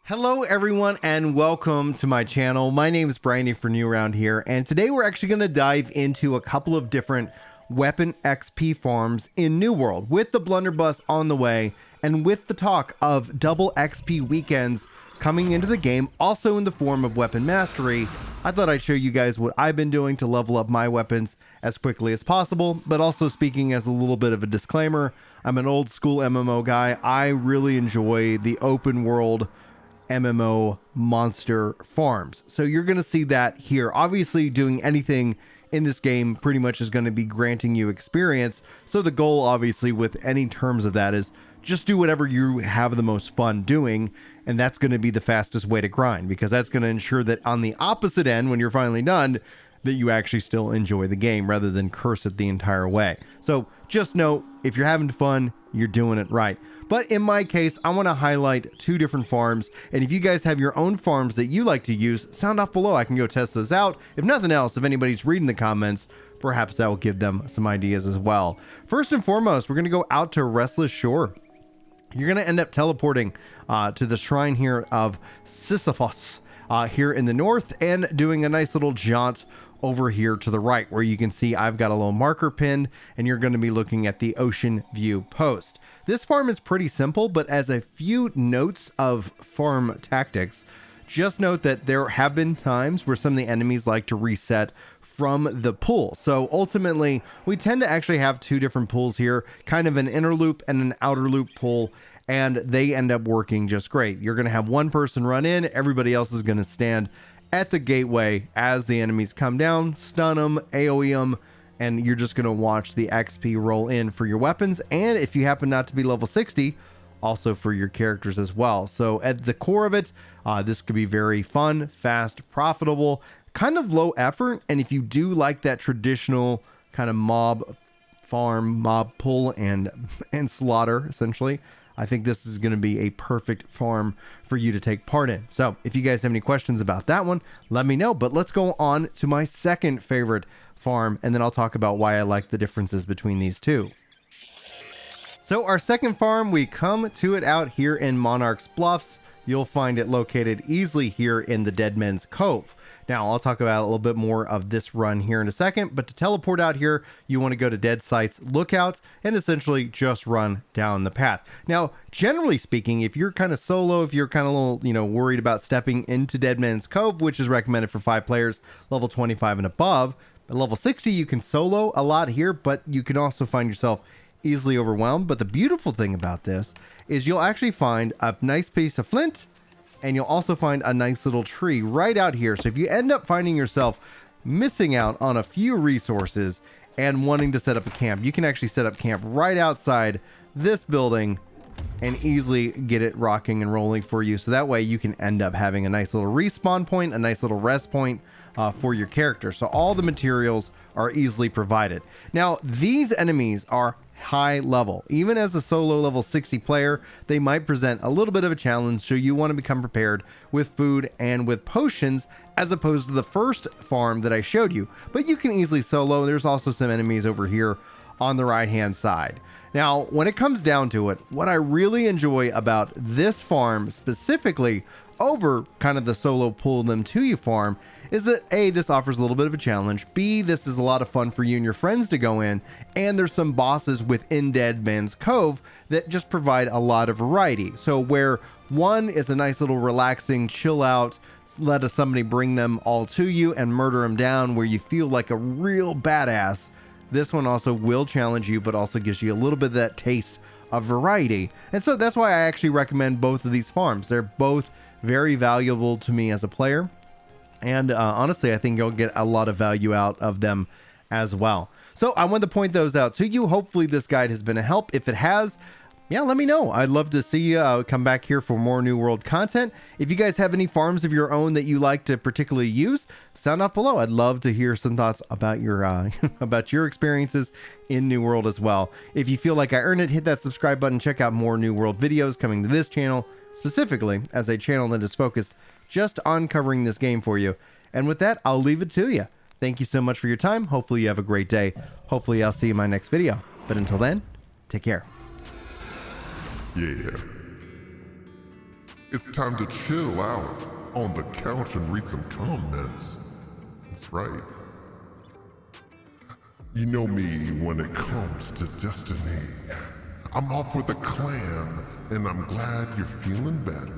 Hello everyone and welcome to my channel. My name is Brian if you're new around here, and today we're actually going to dive into a couple of different weapon XP farms in New World with the blunderbuss on the way and with the talk of double XP weekends coming into the game, also in the form of weapon mastery. I thought I'd show you guys what I've been doing to level up my weapons as quickly as possible, but also speaking as a little bit of a disclaimer, I'm an old school MMO guy. I really enjoy the open world MMO monster farms. So you're going to see that here. Obviously, doing anything in this game pretty much is going to be granting you experience. So the goal, obviously, with any terms of that is just do whatever you have the most fun doing. And that's going to be the fastest way to grind, because that's going to ensure that on the opposite end, when you're finally done, that you actually still enjoy the game rather than curse it the entire way. So just know, if you're having fun, you're doing it right. But in my case, I want to highlight two different farms. And if you guys have your own farms that you like to use, sound off below. I can go test those out. If nothing else, if anybody's reading the comments, perhaps that will give them some ideas as well. First and foremost, we're going to go out to Restless Shore. You're going to end up teleporting to the shrine here of Sisyphus here in the north, and doing a nice little jaunt over here to the right, where you can see I've got a little marker pinned, and you're going to be looking at the Ocean View Post. This farm is pretty simple, but as a few notes of farm tactics, just note that there have been times where some of the enemies like to reset from the pool. So ultimately, we tend to actually have two different pools here, kind of an inner loop and an outer loop pool, and they end up working just great. You're going to have one person run in, everybody else is going to stand at the gateway as the enemies come down, stun them, AoE them, and you're just going to watch the XP roll in for your weapons. And if you happen not to be level 60, also for your characters as well. So at the core of it, this could be very fun, fast, profitable, kind of low effort. And if you do like that traditional kind of mob farm, mob pull and slaughter, essentially, I think this is going to be a perfect farm for you to take part in. So if you guys have any questions about that one, let me know. But let's go on to my second favorite farm, and then I'll talk about why I like the differences between these two. So our second farm, we come to it out here in Monarch's Bluffs. You'll find it located easily here in the Deadman's Cove. Now, I'll talk about a little bit more of this run here in a second, but to teleport out here, you want to go to Deadsight's Lookout and essentially just run down the path. Now, generally speaking, if you're kind of solo, if you're kind of a little, worried about stepping into Deadman's Cove, which is recommended for 5 players, level 25 and above, at level 60, you can solo a lot here, but you can also find yourself easily overwhelmed. But the beautiful thing about this is you'll actually find a nice piece of flint, and you'll also find a nice little tree right out here. So if you end up finding yourself missing out on a few resources and wanting to set up a camp, you can actually set up camp right outside this building and easily get it rocking and rolling for you. So that way you can end up having a nice little respawn point, a nice little rest point for your character. So all the materials are easily provided. Now, these enemies are high level. Even as a solo level 60 player, they might present a little bit of a challenge, so you want to become prepared with food and with potions, as opposed to the first farm that I showed you. But you can easily solo. There's also some enemies over here on the right hand side. Now, when it comes down to it, what I really enjoy about this farm specifically over kind of the solo pull them to you farm is that A, this offers a little bit of a challenge, B, this is a lot of fun for you and your friends to go in, and there's some bosses within Deadman's Cove that just provide a lot of variety. So where one is a nice little relaxing chill out, let somebody bring them all to you and murder them down where you feel like a real badass, this one also will challenge you, but also gives you a little bit of that taste of variety. And so that's why I actually recommend both of these farms. They're both very valuable to me as a player. And honestly, I think you'll get a lot of value out of them as well. So I wanted to point those out to you. Hopefully this guide has been a help. If it has, yeah, let me know. I'd love to see you come back here for more New World content. If you guys have any farms of your own that you like to particularly use, sound off below. I'd love to hear some thoughts about your about your experiences in New World as well. If you feel like I earned it, hit that subscribe button. Check out more New World videos coming to this channel, specifically as a channel that is focused just on covering this game for you. And with that, I'll leave it to you. Thank you so much for your time. Hopefully you have a great day. Hopefully I'll see you in my next video. But until then, take care. Yeah. It's time to chill out on the couch and read some comments. That's right. You know me when it comes to Destiny. I'm off with a clan, and I'm glad you're feeling better.